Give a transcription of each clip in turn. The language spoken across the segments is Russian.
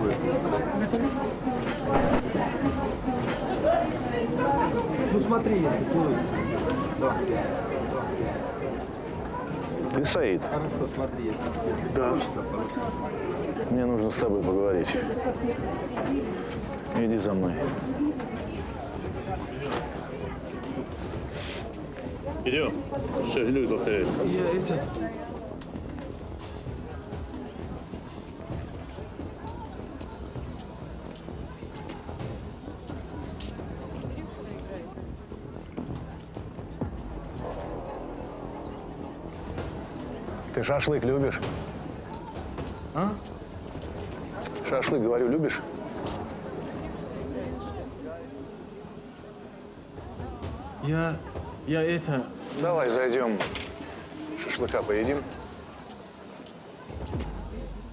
будет. Ну смотри, если получится. Да. Ты Саид? Хорошо, смотри, если Да. получится. Мне нужно с тобой поговорить. Иди за мной. Идем. Шеф Люй повторяет. Я это... Ты шашлык любишь? А? Шашлык, говорю, любишь? Я это... Давай зайдем, шашлыка поедим.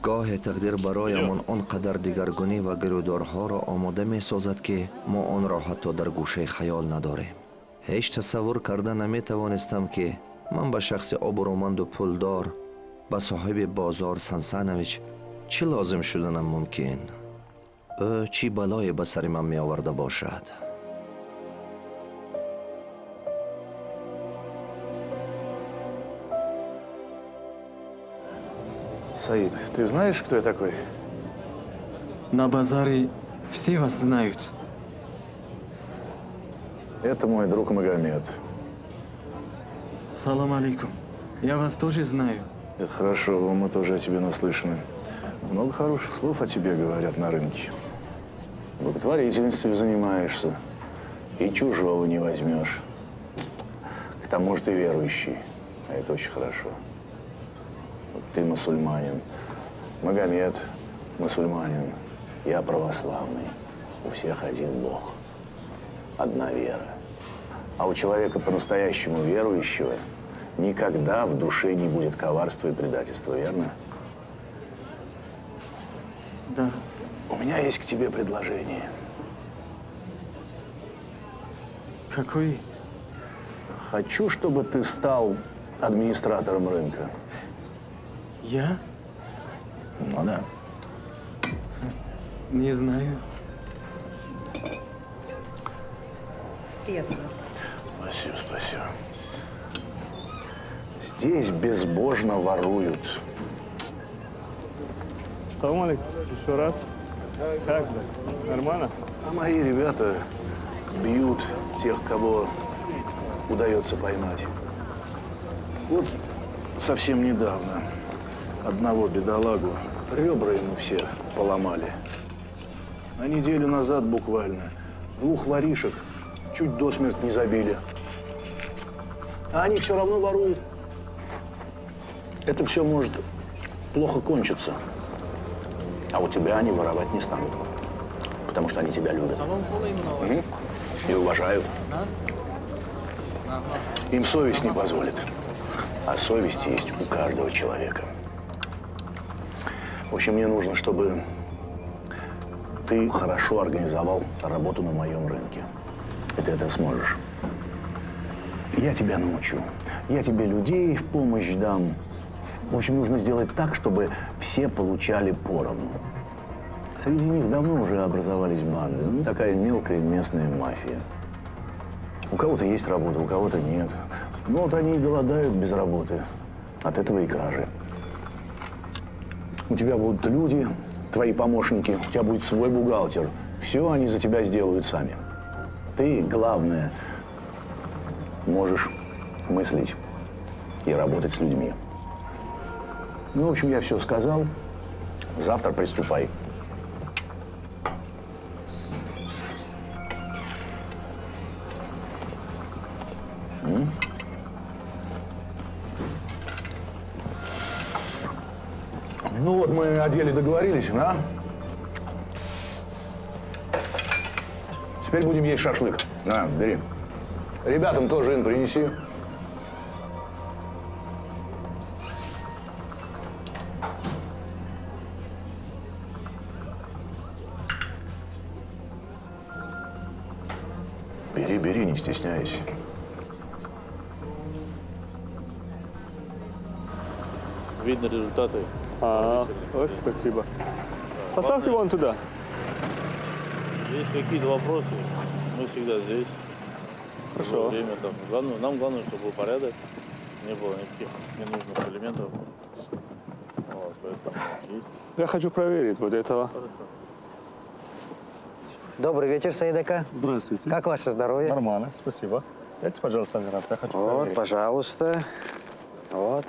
گاه تقدیر برایمان آنقدر دیگرگونی و گرودارها را آماده می سازد که ما آن را حتی در گوشه خیال نداریم. هیچ تصور کرده نمی توانستم که من به شخص آبرومند و پولدار به صاحب بازار سنسانویچ چی لازم شدنم ممکن؟ او چی بلای به سر من می آورده باشد؟ Саид, ты знаешь, кто я такой? На базаре все вас знают. Это мой друг Магомед. Салам алейкум. Я вас тоже знаю. Это хорошо, мы тоже о тебе наслышаны. Много хороших слов о тебе говорят на рынке. Благотворительностью занимаешься. И чужого не возьмешь. К тому же ты верующий. А это очень хорошо. Вот ты мусульманин. Магомед мусульманин. Я православный. У всех один Бог. Одна вера. А у человека по-настоящему верующего никогда в душе не будет коварства и предательства, верно? Да. У меня есть к тебе предложение. Какой? Хочу, чтобы ты стал администратором рынка. Я? Ну да. Не знаю. Приятно. Спасибо, спасибо. Здесь безбожно воруют. Салам алейкум. Еще раз. Как бы? Нормально? А мои ребята бьют тех, кого удается поймать. Вот совсем недавно одного бедолагу ребра ему все поломали. А неделю назад буквально 2 воришек чуть до смерти не забили. А они все равно воруют. Это все может плохо кончиться. А у тебя они воровать не станут. Потому что они тебя любят. Мгм. И уважают. Им совесть не позволит. А совесть есть у каждого человека. В общем, мне нужно, чтобы ты хорошо организовал работу на моем рынке. И ты это сможешь. Я тебя научу. Я тебе людей в помощь дам. В общем, нужно сделать так, чтобы все получали поровну. Среди них давно уже образовались банды. Ну, такая мелкая местная мафия. У кого-то есть работа, у кого-то нет. Ну, вот они и голодают без работы. От этого и кражи. У тебя будут люди, твои помощники, у тебя будет свой бухгалтер. Все они за тебя сделают сами. Ты, главное, можешь мыслить и работать с людьми. Ну, в общем, я все сказал. Завтра приступай. Ну вот мы о деле договорились, да? Теперь будем есть шашлык. На, бери. Ребятам тоже им принеси. Бери, бери, не стесняйся. Видно результаты. Очень спасибо. Поставьте вон туда. Есть какие-то вопросы, мы всегда здесь. Хорошо. Время там. Нам главное, чтобы был порядок, не было никаких ненужных элементов. Вот, поэтому есть. Я хочу проверить вот этого. Хорошо. Добрый вечер, Саидака. Здравствуйте. Как ваше здоровье? Нормально, спасибо. Дайте, пожалуйста, один раз. Я хочу Вот, проверить. пожалуйста. Вот.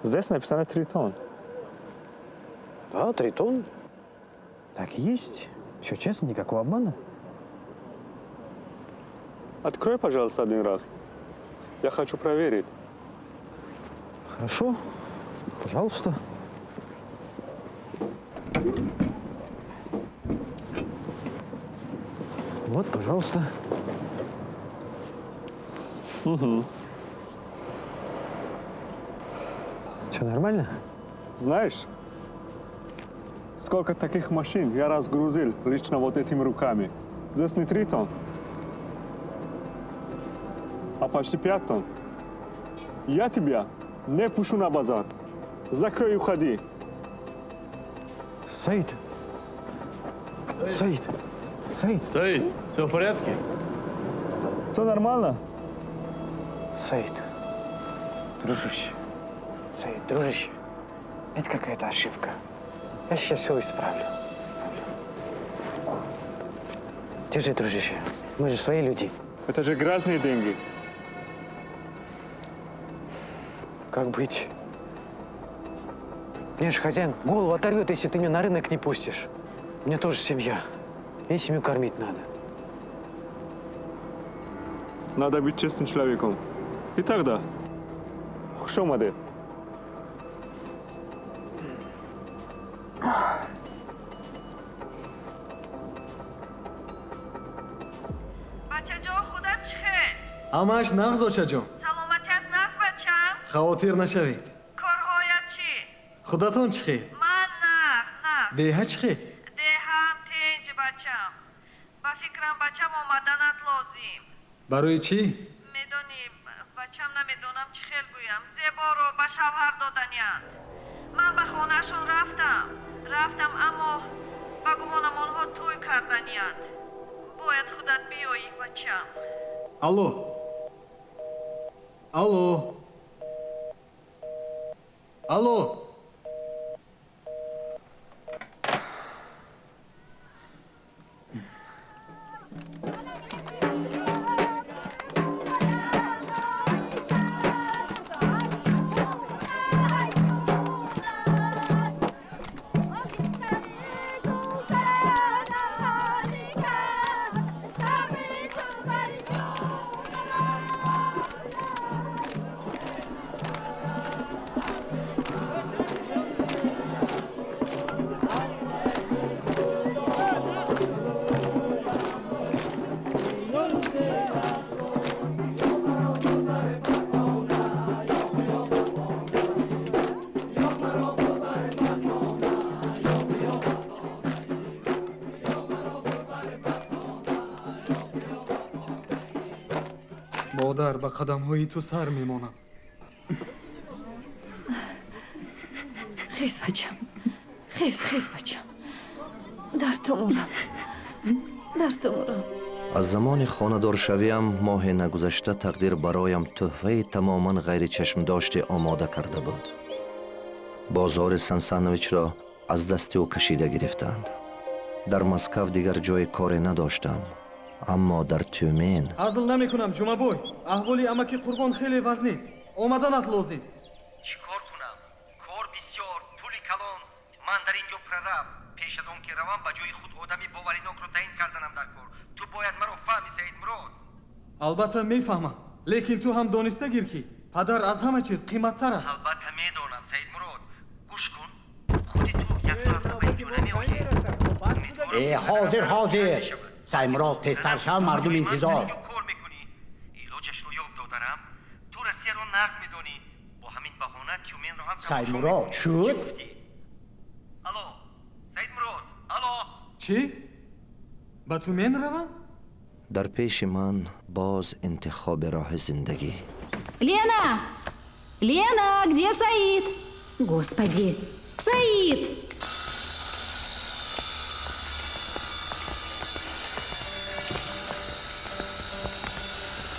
Здесь написано 3 тонн. Да, 3 тонны. Так и есть. Все честно, никакого обмана. Открой, пожалуйста, один раз. Я хочу проверить. Хорошо. Пожалуйста. Вот, пожалуйста. Все нормально? Знаешь, сколько таких машин я разгрузил лично вот этими руками. Здесь не 3 тонн, а почти 5 тонн. Я тебя не пущу на базар. Закрой и уходи. Саид. Саид. Саид. Саид, все в порядке? Все нормально? Саид. Дружище. Саид, дружище. Это какая-то ошибка. Я сейчас все исправлю. Держи, дружище. Мы же свои люди. Это же грязные деньги. Как быть? Мне же хозяин голову оторвет, если ты меня на рынок не пустишь. У меня тоже семья. Мне семью кормить надо. Надо быть честным человеком. И тогда. Хорошо, модель. бачаҷон худат чӣ хел? ҳамааш нағз очаҷон. саломатият нағз бачам? хавотир нашавед. корҳоят чӣ? худатон чӣ хел? ман нағз. деҳа чӣ хел? деҳам тинҷ бачам. ба фикрам бачам омаданат лозим. барои чӣ? медонӣ бачам намедонам чӣ хел гӯям. зеборо ба шавҳар доданиянд. ман ба хонаашон рафтам аммо ба гумонам онҳо тӯй карданиянд. бояд худат биёӣ бачам. алло алло алло модар ба қадамҳои ту сар мемонам. خیز بچم خیز بچم در تو مورم аз замони хонадоршавиам моҳе нагузашта тақдир бароям тӯҳфаи тамоман ғайри чашмдоште омода карда буд. бозори Сансановичро аз дасти ӯ кашида гирифтанд. дар Москав дигар ҷои коре надоштам, аммо дар Тюмен ҳазл намекунам ҷумабой. аҳволи амаки қурбон хеле вазнин. омаданат лозим. چی کار کنم؟ کار بسیار، پول کلان. من در اینجا پررم. پیش از آن که روم به جای خود آدمی باوریناک رو تعیین کردنم در کار. تو باید مرا فهمی سید مراد. албатта мефаҳмам, лекин ту ҳам дониста гир ки падар аз ҳама чиз қиматтар аст. البته میدانم سید مراد. گوش کن. خودی تو یک مرتبه اینجا نمی‌آیی. حاضر سیمراد تستر شو مردم انتظار. کار میکنی. ایلاجش رو یاب دادم. تو روسیه رو نقض میدونی. با همین بهانه تیومن رو هم سیمراد شد؟ الو سید مراد الو чӣ? ба Тюмен равам? дар пеши ман боз интихоби роҳи зиндагӣ. лена Лена, где Саид? Господи, Саид!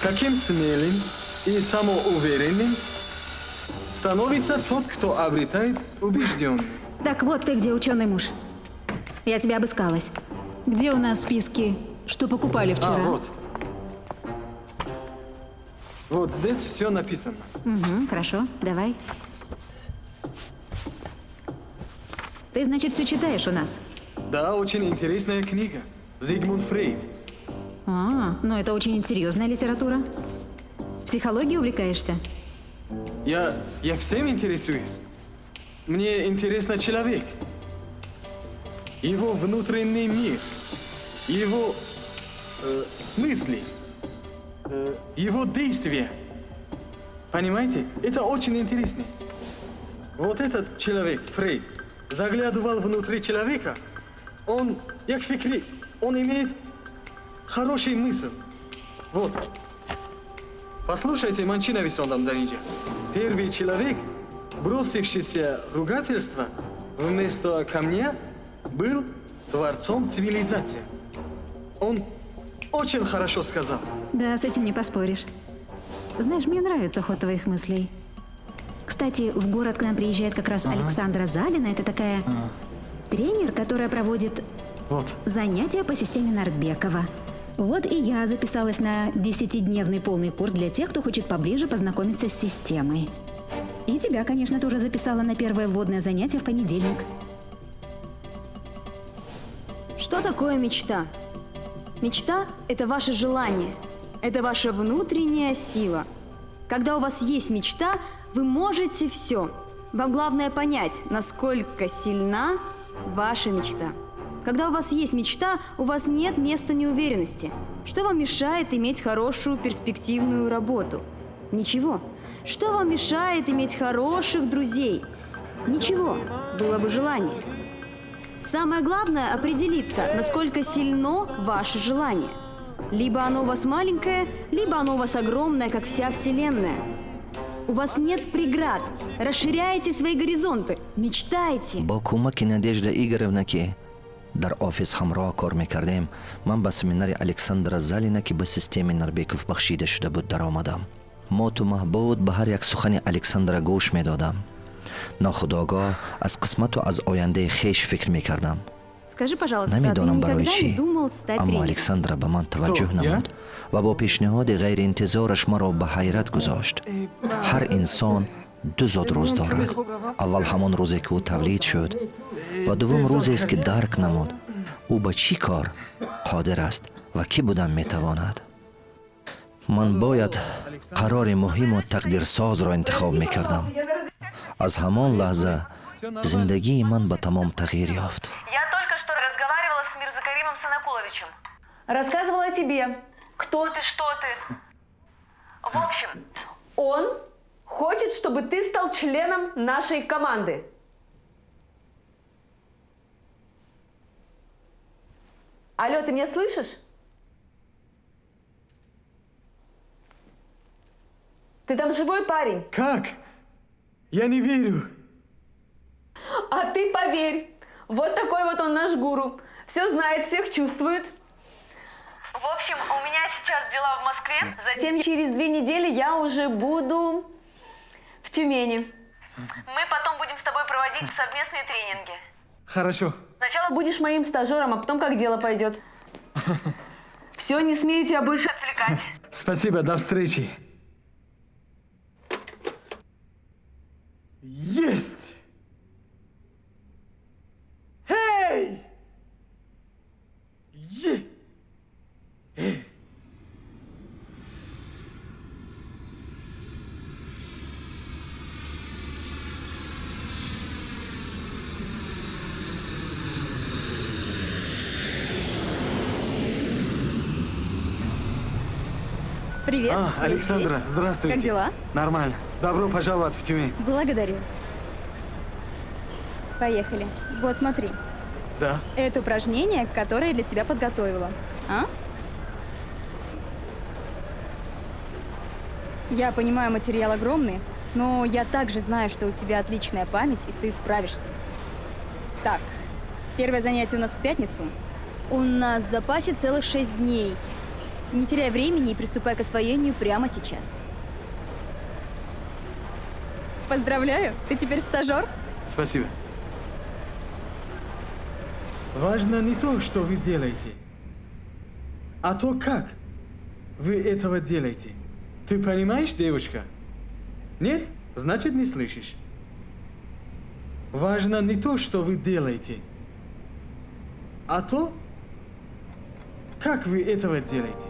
Каким смелым и самоуверенным становится тот, кто обретает убежденность. Так вот ты где, ученый муж. Я тебя обыскалась. Где у нас списки, что покупали вчера? Вот. Вот здесь все написано. Угу, хорошо, давай. Ты, значит, все читаешь у нас? Да, очень интересная книга. Зигмунд Фрейд. Ну это очень серьезная литература. Психологией увлекаешься? Я всем интересуюсь. Мне интересно человек. Его внутренний мир. Его мысли. Его действия. Понимаете? Это очень интересно. Вот этот человек, Фрейд, заглядывал внутрь человека. Он, як фикри, он имеет хороший мысль. Вот. Послушайте, Манчина Висондам Даниджа. Первый человек, бросившийся ругательство вместо камня, был творцом цивилизации. Он очень хорошо сказал. Да, с этим не поспоришь. Знаешь, мне нравится ход твоих мыслей. Кстати, в город к нам приезжает как раз Александра Залина. Это такая тренер, которая проводит занятия по системе Нарбекова. Вот и я записалась на 10-дневный полный курс для тех, кто хочет поближе познакомиться с системой. И тебя, конечно, тоже записала на первое вводное занятие в понедельник. Что такое мечта? Мечта – это ваше желание, это ваша внутренняя сила. Когда у вас есть мечта, вы можете все. Вам главное понять, насколько сильна ваша мечта. Когда у вас есть мечта, у вас нет места неуверенности. Что вам мешает иметь хорошую перспективную работу? Ничего. Что вам мешает иметь хороших друзей? Ничего. Было бы желание. Самое главное – определиться, насколько сильно ваше желание. Либо оно у вас маленькое, либо оно у вас огромное, как вся Вселенная. У вас нет преград. Расширяйте свои горизонты. Мечтайте. با کمک نادژده ایگرевна که در آفیس همراه کار میکردیم، من به سمینار الکساندر زالینه که به سیستم نربیکوف بخشیده شده بود در آمدم. ما تو محبود به هر یک سخن الکساندر گوش میدادم. ناخودآگاه از قسمت و از آینده خیش فکر میکردم. Скажи, пожалуйста, ты نمیدانم برای никогда не چی، думал стать اما тренером? الکساندر به من توجه نمود و با پیشنهاد غیر انتظارش مرا به حیرت گذاشت. هر انسان دو زاد روز دارد. اول همان روزی که او تولید شد و دوم روزی است که درک نمود او به چی کار قادر است و کی بودن میتواند. من باید قرار مهم و تقدیرساز را انتخاب میکردم. از همان لحظه زندگی من به تمام تغییر یافت. Я только что разговаривала с Мирзакаримом Санакуловичем. Рассказывала тебе. Кто ты, что ты? В общем, Он хочет, чтобы ты стал членом нашей команды. Алло, ты меня слышишь? Ты там живой парень? Как? Я не верю. А ты поверь. Вот такой вот он наш гуру. Все знает, всех чувствует. в общем, у меня сейчас дела в Москве. Затем через 2 недели я уже буду в Тюмени. Мы потом будем с тобой проводить совместные тренинги. Хорошо. Сначала будешь моим стажером, а потом как дело пойдет. Все, не смею тебя больше отвлекать. Спасибо, до встречи. Есть! Эй! Привет. Александра, здесь. здравствуйте. Как дела? Нормально. Добро пожаловать в Тюмень. Благодарю. Поехали. Вот смотри. Да. Это упражнение, которое я для тебя подготовила. А? Я понимаю, материал огромный, Но я также знаю, что у тебя отличная память, и ты справишься. Так, первое занятие у нас в пятницу. У нас в запасе целых 6 дней. Не теряй времени и приступай к освоению прямо сейчас. Поздравляю, ты теперь стажер? Спасибо. Важно не то, что вы делаете, а то, как вы этого делаете. Ты понимаешь, девушка? Нет? Значит, не слышишь. Важно не то, что вы делаете, а то, как вы этого делаете.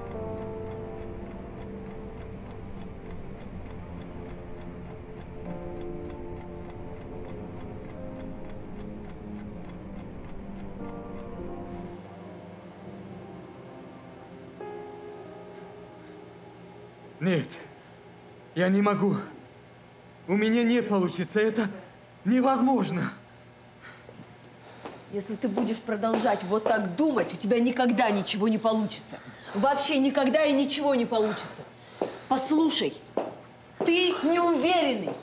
Нет, я не могу. У меня не получится, это невозможно. Если ты будешь продолжать вот так думать, у тебя никогда ничего не получится. Вообще никогда и ничего не получится. Послушай, ты неуверенный.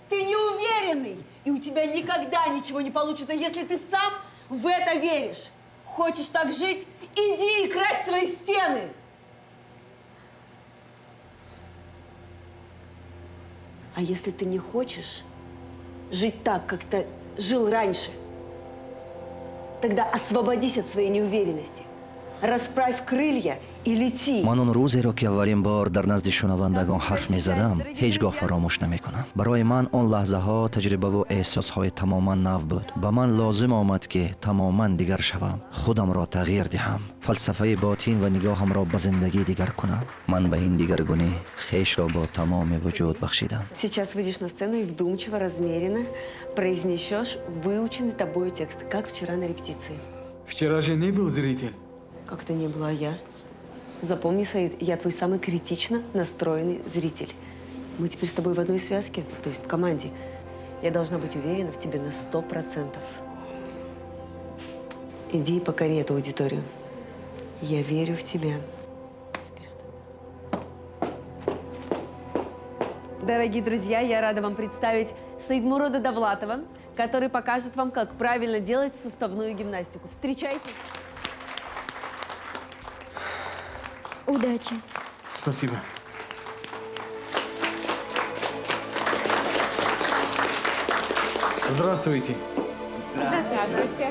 Ты неуверенный. И у тебя никогда ничего не получится, если ты сам в это веришь. Хочешь так жить? Иди и крась свои стены. А если ты не хочешь жить так, как ты жил раньше, тогда освободись от своей неуверенности. Расправь крылья и лети. ман он рӯзеро ки аввалин бор дар назди шунавандагон ҳарф мезадам ҳеҷ гоҳ фаромӯш намекунам. Барои ман он лаҳзаҳо таҷрибаву эҳсосҳои тамоман нав буд. Ба ман лозим омад ки тамоман дигар шавам, худамро тағйир диҳам, фалсафаи ботин ва нигоҳамро ба зиндагӣ дигар кунам. Ман ба ин дигаргунӣ хешро бо тамоми вуҷуд бахшидам. Сейчас выйдешь на сцену и вдумчиво, размеренно произнесешь выученный тобою текст, как вчера на репетиции. Вчера же не был зритель. Как-то не была я. Запомни, Саид, я твой самый критично настроенный зритель. Мы теперь с тобой в одной связке, то есть в команде. Я должна быть уверена в тебе на 100%. Иди и покори эту аудиторию. Я верю в тебя. Дорогие друзья, я рада вам представить Саидмурода Давлатова, который покажет вам, как правильно делать суставную гимнастику. Встречайте! Удачи. Спасибо. Здравствуйте. Здравствуйте.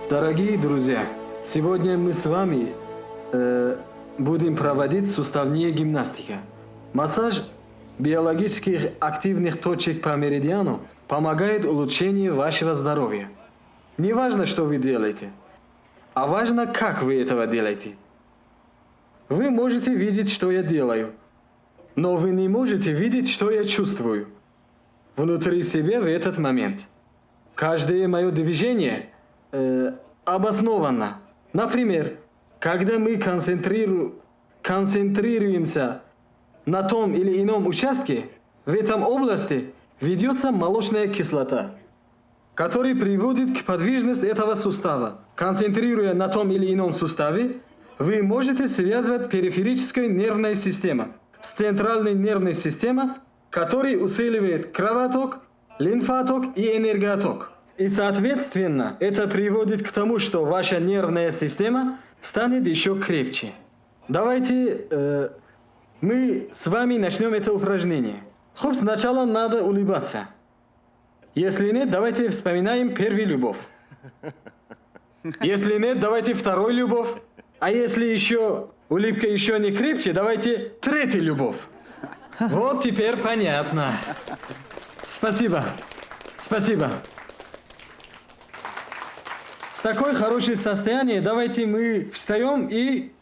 Дорогие друзья, сегодня мы с вами будем проводить суставные гимнастика. Массаж биологических активных точек по меридиану помогает улучшению вашего здоровья. Не важно, что вы делаете, а важно, как вы этого делаете. Вы можете видеть, что я делаю, но вы не можете видеть, что я чувствую внутри себя в этот момент. Каждое мое движение обосновано. Например, когда мы концентрируемся на том или ином участке, в этом области ведется молочная кислота, которая приводит к подвижности этого сустава. Концентрируя на том или ином суставе, вы можете связывать периферическую нервную систему с центральной нервной системой, которая усиливает кровоток, лимфоток и энерготок. И, соответственно, это приводит к тому, что ваша нервная система станет еще крепче. Давайте мы с вами начнем это упражнение. Хоп, сначала надо улыбаться. Если нет, давайте вспоминаем первую любовь. Если нет, давайте вторую любовь. А если еще улыбка еще не крепче, давайте третью любовь. Вот теперь понятно. Спасибо. Спасибо. С такой хорошей состоянием давайте мы встаем и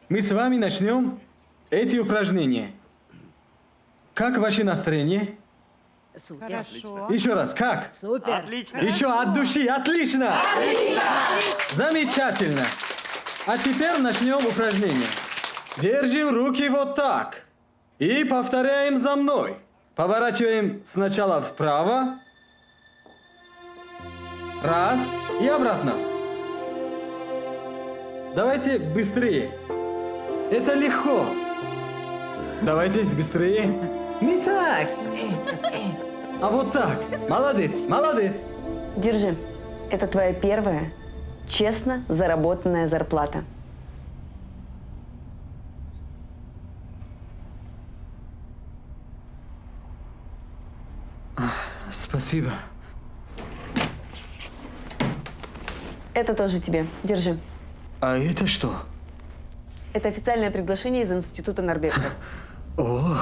мы с вами начнем эти упражнения. Как ваше настроение? Супер. Хорошо. Еще раз, как? Супер. Отлично. Еще от души, отлично. Отлично. Замечательно. А теперь начнем упражнение. Держим руки вот так. И повторяем за мной. Поворачиваем сначала вправо, Раз и обратно. Давайте быстрее. Это легко. Давайте быстрее. Не так. А вот так. Молодец, молодец. Держи. Это твоя первая честно заработанная зарплата. Спасибо. Это тоже тебе. Держи. А это что? Это официальное приглашение из Института Нарбекова. О,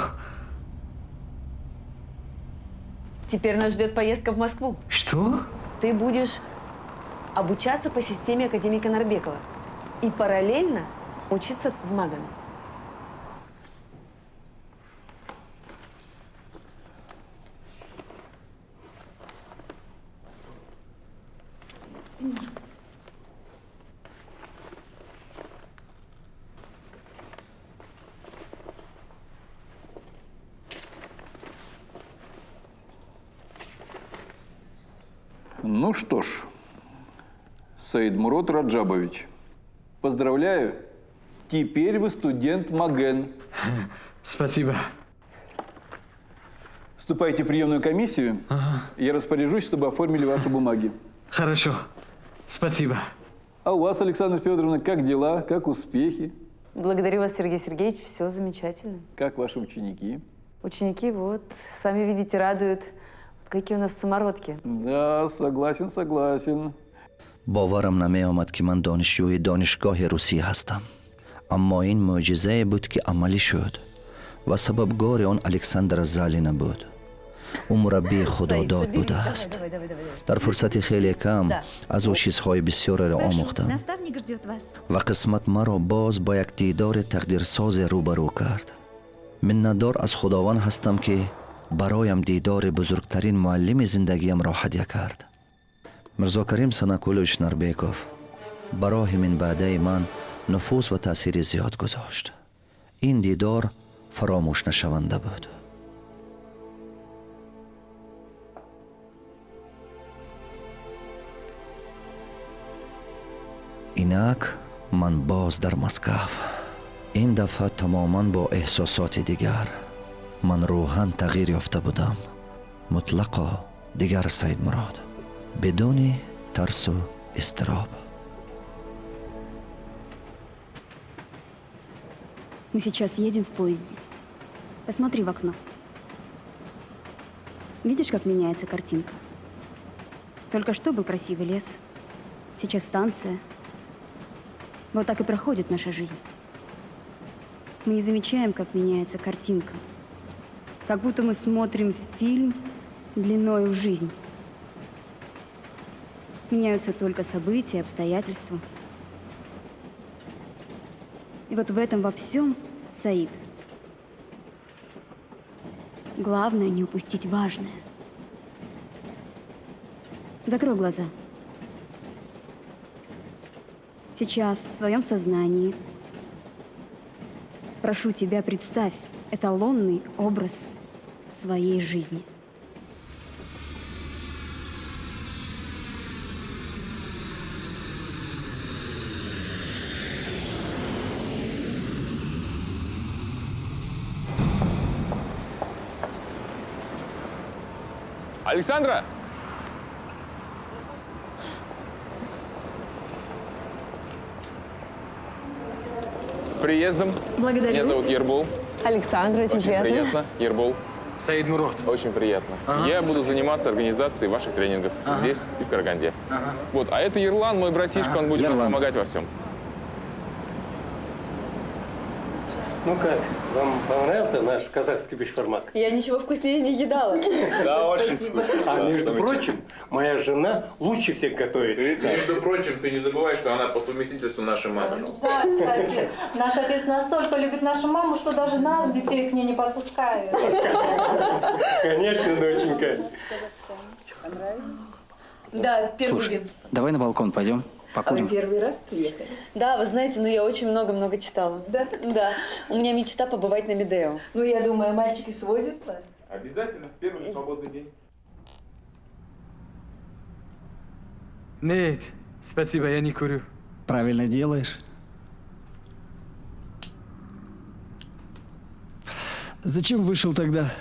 Теперь нас ждет поездка в Москву. что? Ты будешь обучаться по системе академика Нарбекова и параллельно учиться в МАГАН. Ну что ж, Саидмурод Раджабович, поздравляю. Теперь вы студент МАГЭН. Спасибо. Вступайте в приемную комиссию. Я распоряжусь, чтобы оформили ваши бумаги. Хорошо. Спасибо. А у вас, Александра Федоровна, как дела, как успехи? Благодарю вас, Сергей Сергеевич. Все замечательно. Как ваши ученики? Ученики, вот, сами видите, радуют. Какие у нас самородки. Да, согласен, согласен. боварам намеомад ки ман донишҷӯи донишгоҳи русӣ ҳастам. аммо ин мӯъҷизае буд ки амалӣ шуд ва сабабгори он Александра Залина буд. ӯ мураббии худодод будааст. дар фурсати хеле кам аз ӯ чизҳои бисёреро омӯхтам Наставник ждет вас. ва қисмат маро боз бо як дидори тақдирсозе рӯбарӯ кард. миннатдор аз худованд ҳастам ки бароям дидори бузургтарин муаллими зиндагиямро ҳадя кард. мирзо Карим Санакулович Нарбеков бароҳи минбаъдаи ман нуфуз ва таъсири зиёд гузошт. ин дидор фаромӯшнашаванда буд. инак ман боз дар Москав. ин дафъа тамоман бо эҳсосоти дигар. ман рӯҳан тағйир ёфта будам. мутлақо дигар Саидмурод. бидуни тарсу изтироб. Мы сейчас едем в поезде. Посмотри в окно. Видишь, как меняется картинка? Только что был красивый лес. Сейчас станция. Вот так и проходит наша жизнь. Мы не замечаем, как меняется картинка. Как будто мы смотрим фильм длиною в жизнь. Меняются только события, обстоятельства. И вот в этом во всем, Саид, главное не упустить важное. Закрой глаза. Сейчас в своем сознании прошу тебя, представь эталонный образ своей жизни. Александра! С приездом. Благодарю. Меня зовут Ербол. Александра, очень приятно. Ербол. Саидмурод. Очень приятно. Ага, Я буду спасибо. заниматься организацией ваших тренингов Ага. здесь и в Караганде. Ага. Вот, а это Ерлан, мой братишка, Ага, он будет нам Ерлан. помогать во всем. Ну как, вам понравился наш казахский бешбармак? Я ничего вкуснее не едала. Да, очень Спасибо. вкусно. А между прочим, моя жена лучше всех готовит. Между прочим, ты не забывай, что она по совместительству наша мама. Да, кстати, наш отец настолько любит нашу маму, что даже нас, детей, к ней не подпускает. Конечно, доченька. Да, впервые. Давай на балкон пойдем, А вы покурим. первый раз приехали? Да, вы знаете, ну я очень много-много читала. Да? Да. У меня мечта побывать на Медео. Ну, я думаю, мальчики свозят. Обязательно, в первый свободный день. Нет, спасибо, я не курю. Правильно делаешь. Зачем вышел тогда?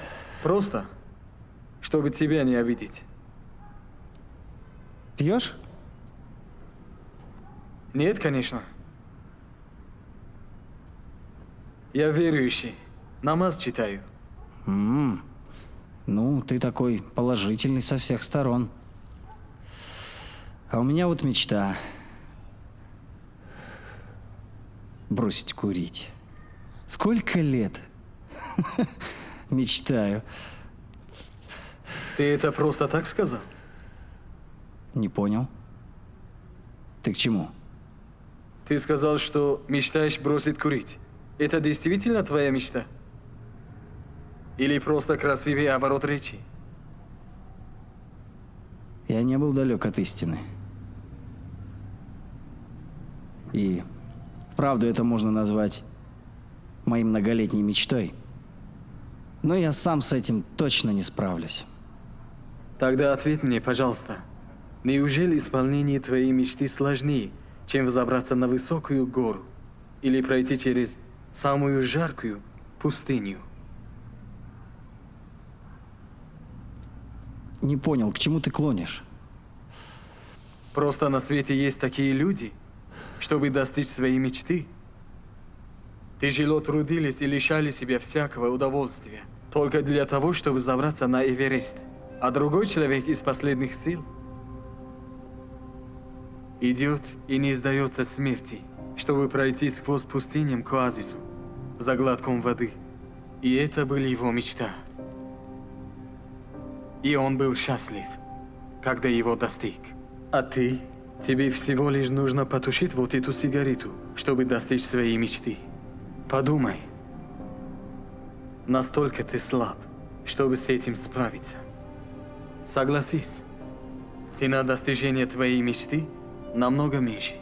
Просто, чтобы тебя не обидеть. Пьешь? Нет, конечно. Я верующий. Намаз читаю. Ну, ты такой положительный со всех сторон. А у меня вот мечта. Бросить курить. Сколько лет? Мечтаю. Ты это просто так сказал? Не понял. Ты к чему? Ты сказал, что мечтаешь бросить курить. Это действительно твоя мечта? Или просто красивый оборот речи? Я не был далек от истины. И вправду это можно назвать моей многолетней мечтой. Но я сам с этим точно не справлюсь. Тогда ответь мне, пожалуйста. Неужели исполнение твоей мечты сложнее, чем взобраться на высокую гору или пройти через самую жаркую пустыню? Не понял, к чему ты клонишь? Просто на свете есть такие люди, чтобы достичь своей мечты. Тяжело трудились и лишали себя всякого удовольствия, только для того, чтобы забраться на Эверест. А другой человек из последних сил идет и не сдается смерти, чтобы пройти сквозь пустыням к оазису, за глотком воды. И это была его мечта. И он был счастлив, когда его достиг. А ты? Тебе всего лишь нужно потушить вот эту сигарету, чтобы достичь своей мечты. Подумай. Настолько ты слаб, чтобы с этим справиться. Согласись, цена достижения твоей мечты намного меньше.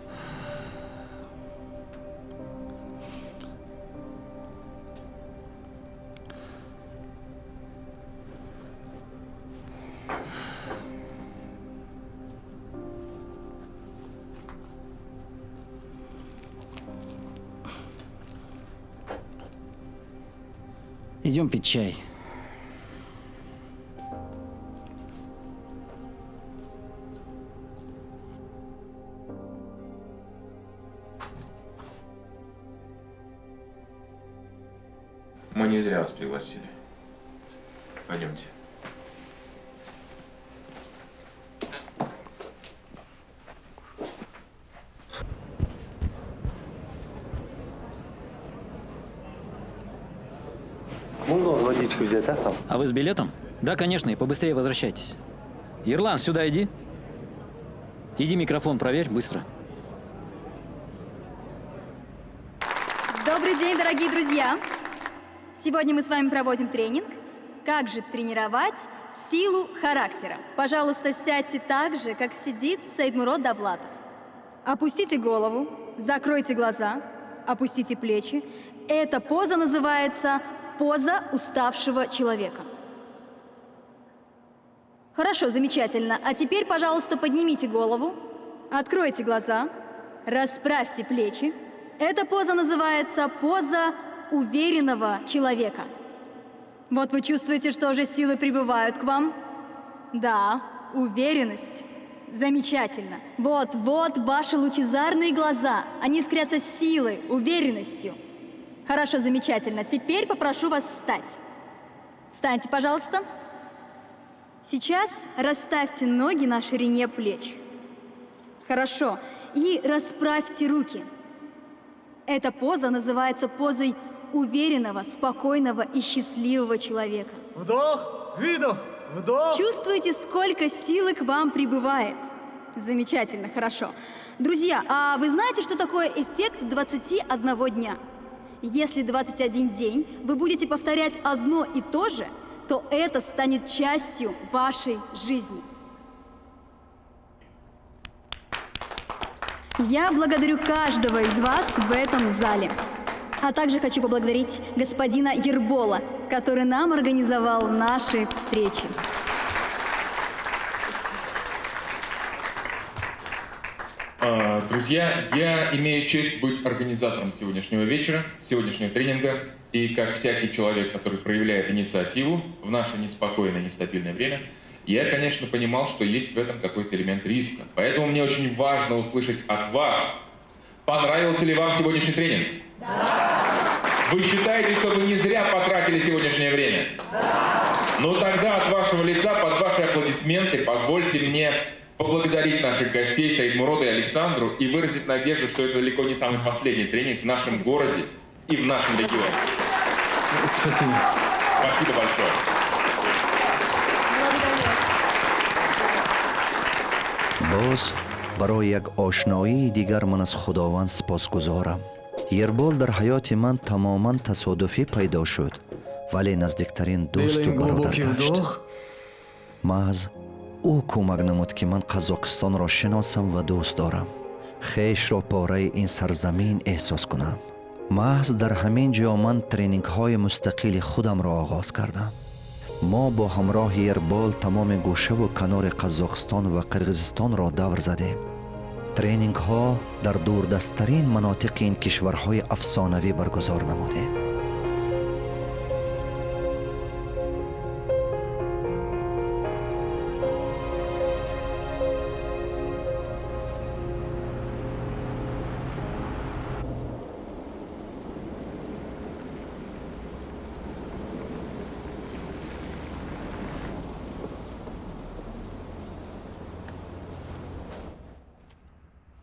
Идем пить чай. Мы не зря вас пригласили. Пойдемте. Можно водичку взять, а там? А вы с билетом? Да, конечно, и побыстрее возвращайтесь. Ерлан, сюда иди. Иди микрофон проверь, быстро. Добрый день, дорогие друзья! Сегодня мы с вами проводим тренинг «Как же тренировать силу характера». Пожалуйста, сядьте так же, как сидит Саидмурод Давлатов. Опустите голову, закройте глаза, опустите плечи. Эта поза называется поза уставшего человека. Хорошо, замечательно. А теперь, пожалуйста, поднимите голову, откройте глаза, расправьте плечи. Эта поза называется поза уверенного человека. Вот вы чувствуете, что уже силы прибывают к вам? Да, уверенность. Замечательно. Вот ваши лучезарные глаза. Они искрятся силой, уверенностью. Хорошо, замечательно. Теперь попрошу вас встать. Встаньте, пожалуйста. Сейчас расставьте ноги на ширине плеч. Хорошо. И расправьте руки. Эта поза называется позой уверенного, спокойного и счастливого человека. Вдох, выдох, вдох. Чувствуете, сколько силы к вам прибывает? Замечательно, хорошо. Друзья, а вы знаете, что такое эффект 21 дня? Если 21 день вы будете повторять одно и то же, то это станет частью вашей жизни. Я благодарю каждого из вас в этом зале. А также хочу поблагодарить господина Ербола, который нам организовал наши встречи. Друзья, я имею честь быть организатором сегодняшнего вечера, сегодняшнего тренинга. И как всякий человек, который проявляет инициативу в наше неспокойное, нестабильное время, я, конечно, понимал, что есть в этом какой-то элемент риска. Поэтому мне очень важно услышать от вас, понравился ли вам сегодняшний тренинг? Да. Вы считаете, что вы не зря потратили сегодняшнее время? Да. Ну тогда от вашего лица, под ваши аплодисменты, позвольте мне поблагодарить наших гостей Саидмурода и Александру и выразить надежду, что это далеко не самый последний тренинг в нашем городе и в нашем регионе. Спасибо. Спасибо большое. боз барои як ошноии дигар ман аз худованд сипосгузорам. Ербол дар ҳаёти ман тамоман тасодуфӣ пайдо шуд, вале наздиктарин дӯсту бародар гашт. маҳз ӯ кӯмак намуд ки ман қазоқистонро шиносам ва дӯст дорам, хешро пораи ин сарзамин эҳсос кунам. маҳз дар ҳамин ҷо ман тренингҳои мустақили худамро оғоз кардам. мо бо ҳамроҳи Ербол тамоми гӯшаву канори Қазоқистон ва Қирғизистонро давр задем. тренингҳо дар дурдасттарин манотиқи ин кишварҳои афсонавӣ баргузор намудем.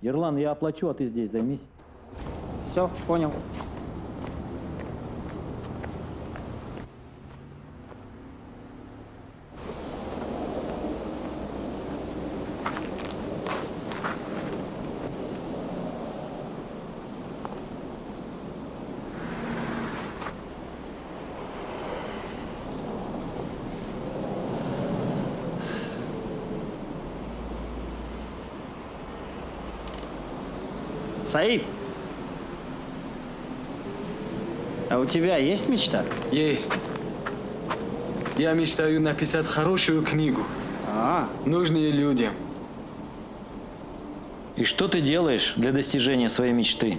Ерлан, я оплачу, а ты здесь займись. Все, понял. Саид, а у тебя есть мечта? Есть. Я мечтаю написать хорошую книгу. Нужные людям. И что ты делаешь для достижения своей мечты?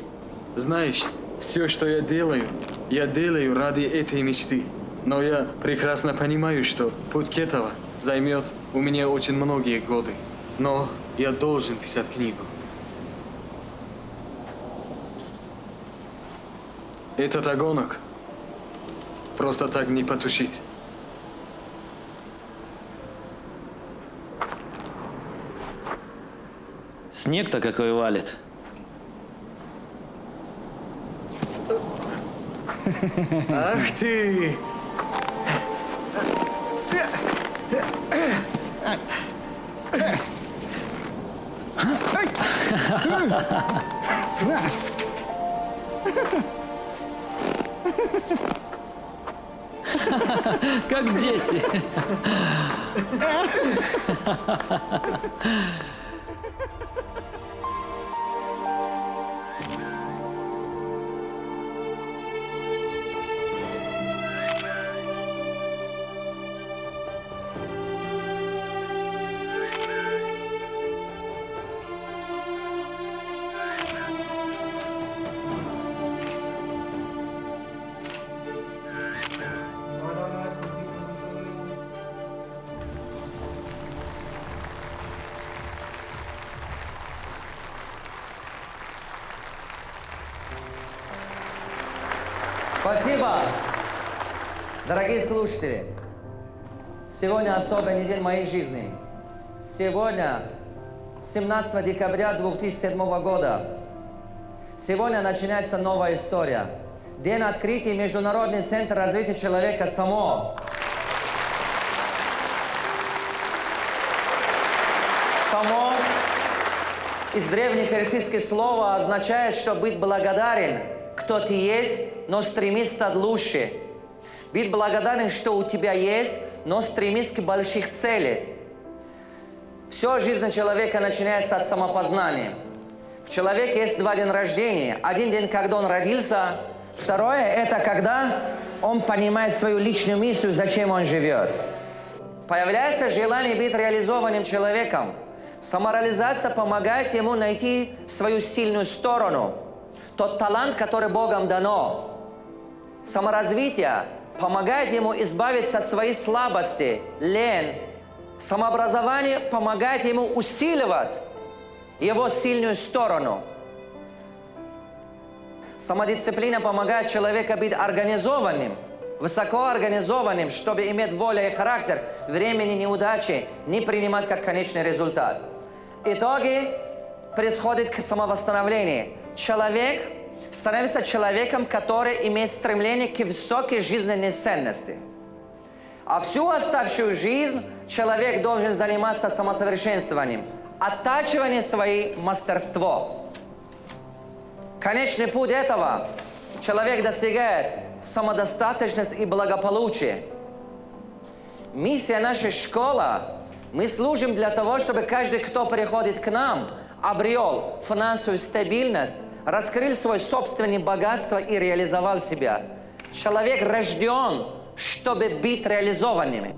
Знаешь, все, что я делаю ради этой мечты. Но я прекрасно понимаю, что путь к этому займет у меня очень многие годы. Но я должен писать книгу. Этот огонок просто так не потушить. Снег-то какой валит. Ах ты! Как дети. Спасибо, дорогие слушатели. Сегодня особый день моей жизни. Сегодня, 17 декабря 2007 года, сегодня начинается новая история. День открытия Международный центр развития человека САМО. САМО из древнеперсидского слова означает, что быть благодарен, кто ты есть, но стремись стать лучше. Быть благодарен, что у тебя есть, но стремись к больших целей. Вся жизнь человека начинается от самопознания. В человеке есть два дня рождения. Один день, когда он родился. Второе – это когда он понимает свою личную миссию, зачем он живет. Появляется желание быть реализованным человеком. Самореализация помогает ему найти свою сильную сторону, тот талант, который Богом дано. Саморазвитие помогает ему избавиться от своей слабости, лень. Самообразование помогает ему усиливать его сильную сторону. Самодисциплина помогает человеку быть организованным, высокоорганизованным, чтобы иметь волю и характер, времени неудачи не принимать как конечный результат. Итоги происходят к самовосстановлению. Человек становится человеком, который имеет стремление к высокой жизненной ценности. А всю оставшую жизнь человек должен заниматься самосовершенствованием, оттачиванием своего мастерства. Конечный путь этого человек достигает самодостаточность и благополучие. Миссия нашей школы – мы служим для того, чтобы каждый, кто приходит к нам, обрел финансовую стабильность, раскрыл свое собственное богатство и реализовал себя. Человек рожден, чтобы быть реализованным.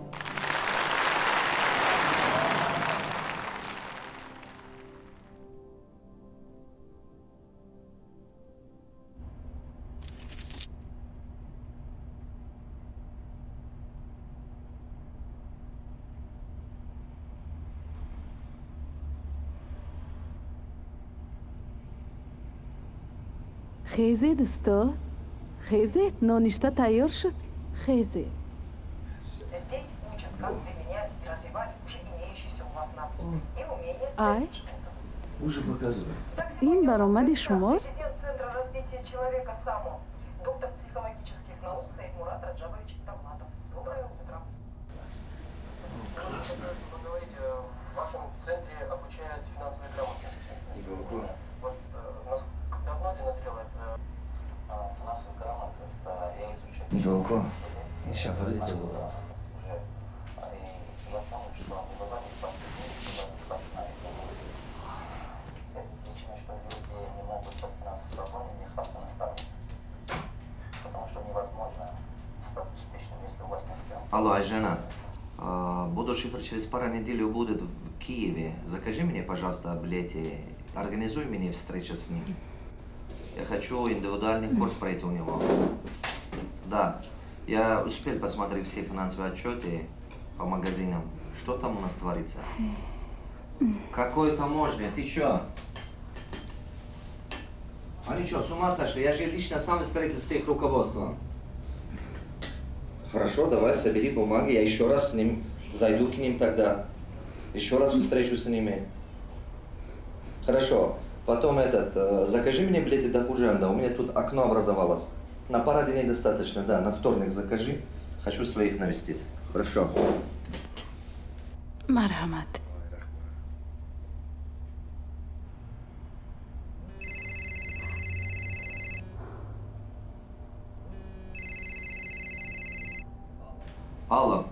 خیزید استاد خیزید نانشته تیار شد خیزید Здесь учат, как применять и развивать уже имеющиеся у вас навыки и умения. ай Уже показываю. این برآمد شماست Президент Центра развития человека САМО, доктор психологических наук Саид Мурат Раджабович Давлатов. Доброе утро. Классно. Вы говорите, в вашем центре обучают финансовой грамотности. Вот давно ли назрело это? Финансовая грамотность я изучаю. Громко. Еще вроде было. Уже я помню, что не бывает лично, что люди не могут стать финансово свободными, у них хватит наставник. Потому что невозможно стать успешным, если у вас нет прям. Алло, Айжена. Буду шифр через пару недель будет в Киеве. Закажи мне, пожалуйста, билеты. Организуй мне встречу с ним. Я хочу индивидуальный курс пройти у него. Да. Я успел посмотреть все финансовые отчеты по магазинам. Что там у нас творится? Какой таможня? Ты чё? Они что, с ума сошли? Я же лично сам встретился с их руководством. Хорошо, давай собери бумаги, я еще раз с ним зайду к ним тогда. Еще раз встречусь с ними. Хорошо. Потом закажи мне билеты до Худжанда, у меня тут окно образовалось. На пару дней достаточно, да, на вторник закажи. Хочу своих навестить. Хорошо. مرحمت Алло.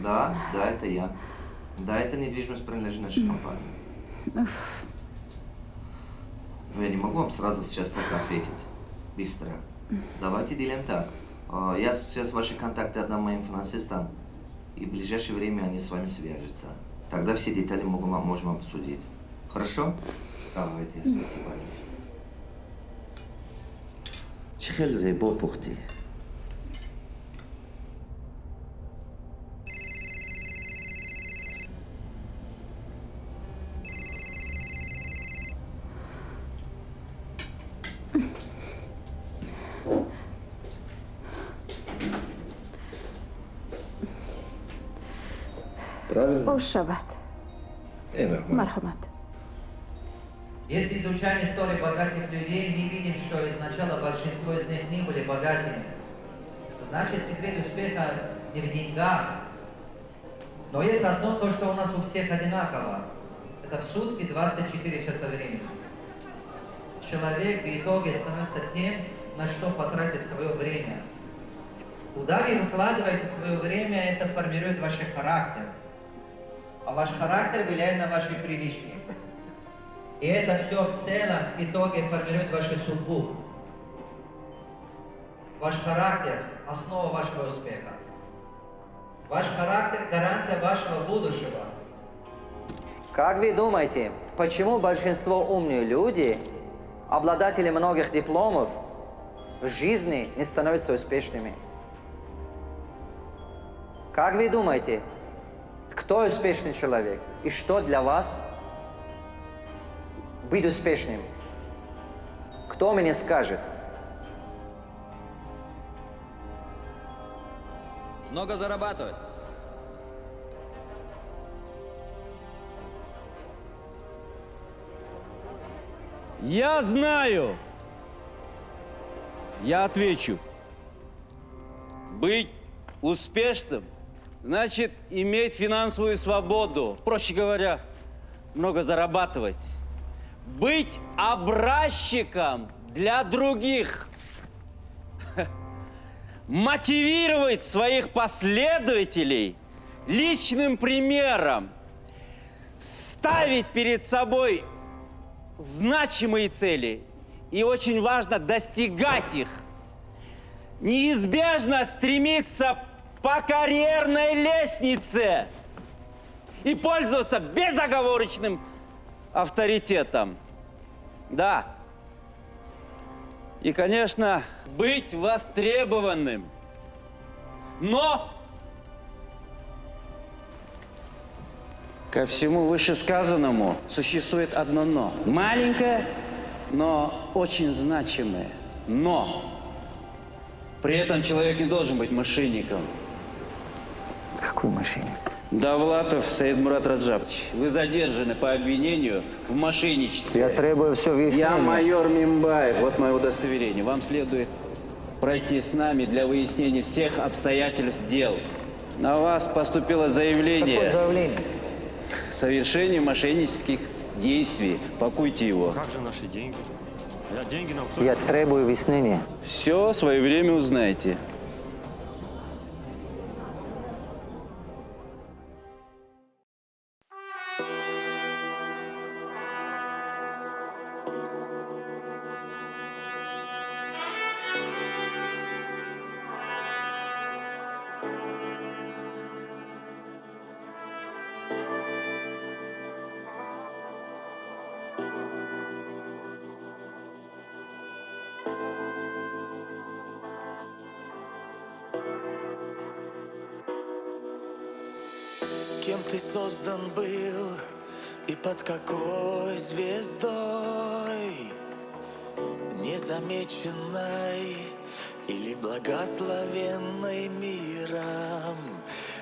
Да, это я. Да, это недвижимость принадлежит нашей компании. Но я не могу вам сразу сейчас так ответить. Быстро. Давайте делаем так. Я сейчас ваши контакты отдам моим финансистам, и в ближайшее время они с вами свяжутся. Тогда все детали можем обсудить. Хорошо? Давайте, спасибо. Чехел зайбо пухти. Правильно? ошабат مرحمت Если изучаем историю богатых людей, мы видим, что изначально большинство из них не были богатыми. Значит, секрет успеха не в деньгах. Но есть одно, то, что у нас у всех одинаково. Это в сутки 24 часа времени. Человек в итоге становится тем, на что потратит свое время. Куда вы вкладываете свое время, это формирует ваш характер. А ваш характер влияет на ваши привычки. И это все в целом в итоге формирует вашу судьбу. Ваш характер – основа вашего успеха. Ваш характер – гарантия вашего будущего. Как вы думаете, почему большинство умных людей, обладатели многих дипломов, в жизни не становятся успешными? Как вы думаете, кто успешный человек? И что для вас быть успешным? Кто мне скажет? Много зарабатывать. Я знаю. Я отвечу. Быть успешным значит иметь финансовую свободу. Проще говоря, много зарабатывать. Быть образчиком для других. Мотивировать своих последователей личным примером. Ставить перед собой значимые цели. И очень важно достигать их. Неизбежно стремиться по карьерной лестнице и пользоваться безоговорочным авторитетом. Да. И, конечно, быть востребованным. Но ко всему вышесказанному существует одно «но». Маленькое, но очень значимое. Но при этом человек не должен быть мошенником. Какой мошенник? Давлатов Саидмурат Раджабович, вы задержаны по обвинению в мошенничестве. Я требую все выяснения. Я майор Мимбаев, вот мое удостоверение. Вам следует пройти с нами для выяснения всех обстоятельств дел. На вас поступило заявление. Какое заявление? Совершение мошеннических действий. Пакуйте его. Как же наши деньги? Деньги нам кто? Я требую выяснения. Все в свое время узнаете. Кем ты создан был и под какой звездой? Незамеченной или благословенной миром?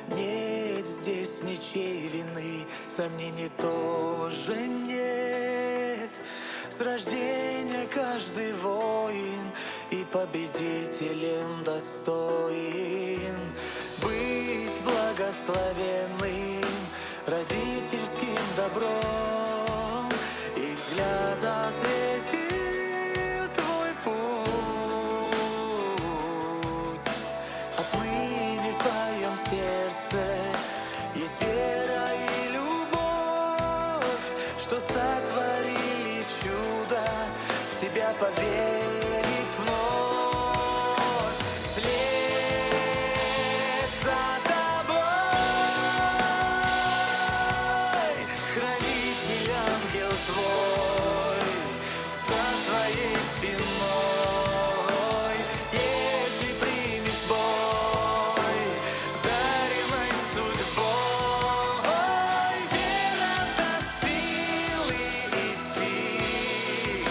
Нет здесь ничьей вины, сомнений тоже нет. С рождения каждый воин и победителем достоин быть благословенным родительским добром, и взгляд осветил твой путь. Отныне в твоем сердце есть вера и любовь, что сотворили чудо, в себя поверить вновь. Вслед за тобой, хранитель, ангел твой, за твоей спиной. Если примешь бой, даренной судьбой, вера даст силы идти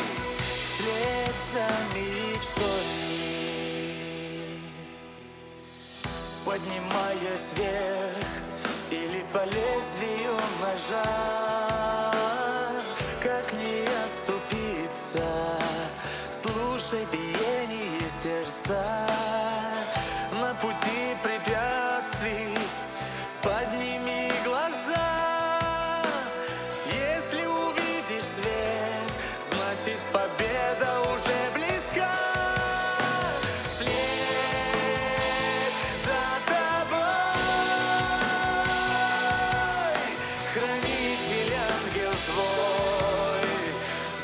вслед за мечтой. Поднимаясь вверх или по лезвию ножа, как не оступиться, слушай биение сердца. На пути препятствий подними глаза. Если увидишь свет, значит победа уже близка. Вслед за тобой, хранитель, ангел твой,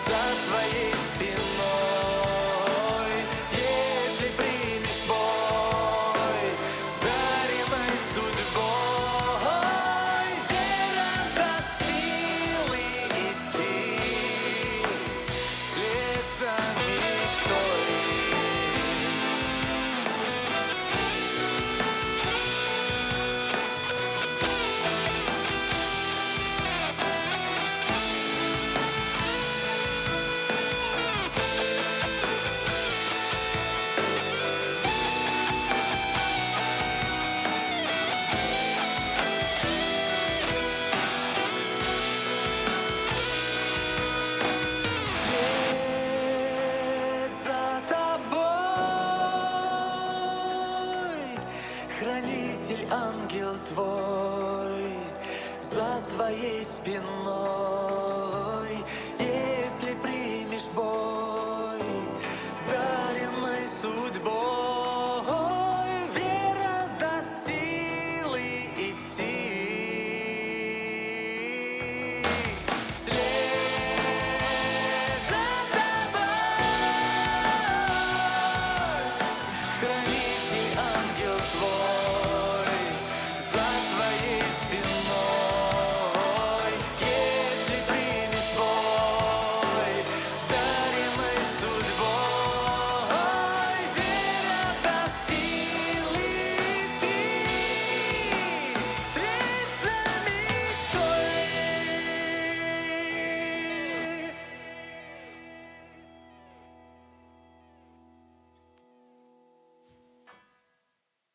за твоей спиной. Если примешь бой, дари хранитель, ангел твой за твоей спиной. Если примешь Бога